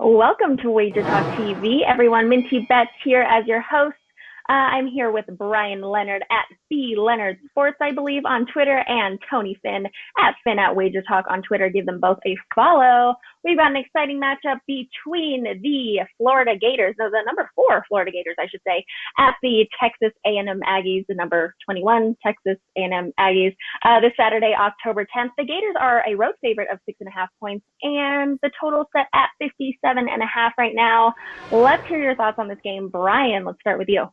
Welcome to WagerTalk TV, everyone. Minty Betts here as your host. I'm here with Brian Leonard at B Leonard Sports, I believe, on Twitter, and Tony Finn at WagerTalk on Twitter. Give them both a follow. We've got an exciting matchup between the Florida Gators, no, the number 4 Florida Gators, I should say, at the Texas A&M Aggies, the number 21 Texas A&M Aggies, this Saturday, October 10th. The Gators are a road favorite of 6.5 points, and the total set at 57.5 right now. Let's hear your thoughts on this game. Brian, let's start with you.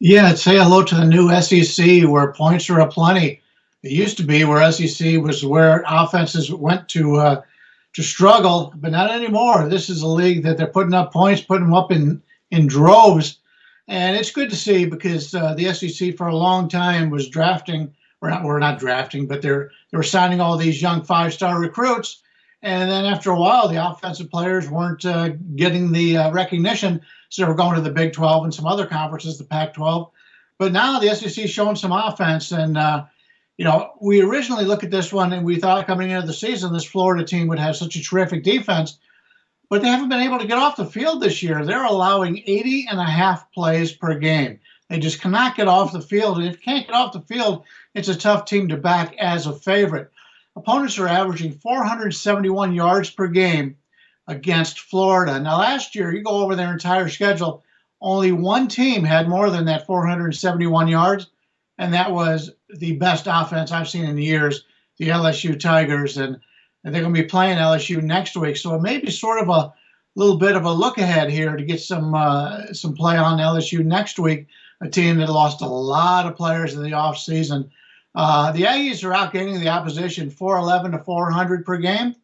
Yeah, say hello to the new SEC where points are aplenty. It used to be where SEC was where offenses went to struggle, but not anymore. This is a league that they're putting up points, putting them up in droves, and it's good to see because the SEC for a long time was drafting. We're not drafting, but they were signing all these young 5-star recruits, and then after a while, the offensive players weren't getting the recognition. So we're going to the Big 12 and some other conferences, the Pac-12. But now the SEC is showing some offense. And, we originally looked at this one and we thought coming into the season, this Florida team would have such a terrific defense. But they haven't been able to get off the field this year. They're allowing 80.5 plays per game. They just cannot get off the field. And if you can't get off the field, it's a tough team to back as a favorite. Opponents are averaging 471 yards per game against Florida. Now, last year, you go over their entire schedule, only one team had more than that 471 yards, and that was the best offense I've seen in years, the LSU Tigers, and they're going to be playing LSU next week. So it may be sort of a little bit of a look ahead here to get some play on LSU next week, a team that lost a lot of players in the offseason. The Aggies are outgaining the opposition 411 to 400 per game,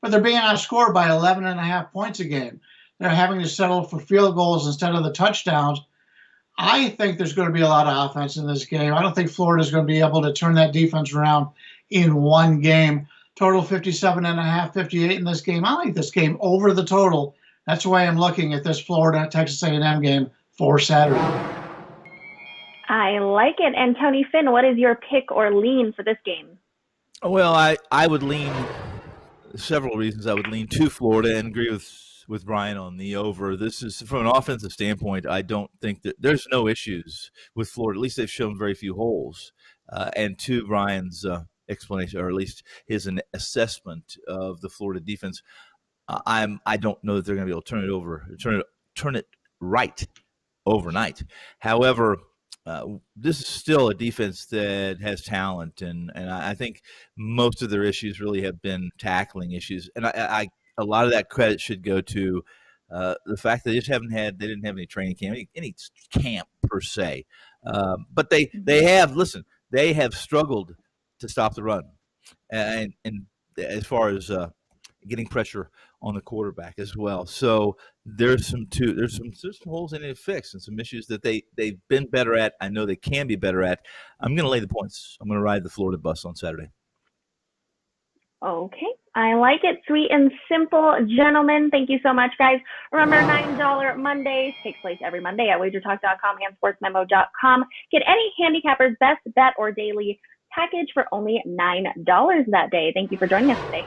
but they're being outscored by 11.5 points a game. They're having to settle for field goals instead of the touchdowns. I think there's going to be a lot of offense in this game. I don't think Florida's going to be able to turn that defense around in one game. Total 57.5, 58 in this game. I like this game over the total. That's the way I'm looking at this Florida-Texas A&M game for Saturday. I like it. And Tony Finn, what is your pick or lean for this game? Well, I would lean several reasons. I would lean to Florida and agree with Brian on the over. This is from an offensive standpoint. I don't think that there's no issues with Florida. At least they've shown very few holes. And to Brian's explanation, or at least his assessment of the Florida defense, I don't know that they're going to be able to turn it right overnight. However, this is still a defense that has talent, and I think most of their issues really have been tackling issues, and a lot of that credit should go to the fact that they didn't have any training camp, any camp per se, but they have struggled to stop the run, and as far as getting pressure on the quarterback as well. So there's some holes they need to fix and some issues that they've been better at. I know they can be better at. I'm going to lay the points. I'm going to ride the Florida bus on Saturday. Okay. I like it. Sweet and simple. Gentlemen, thank you so much, guys. Remember, $9 Mondays takes place every Monday at WagerTalk.com and SportsMemo.com. Get any handicapper's best bet or daily package for only $9 that day. Thank you for joining us today.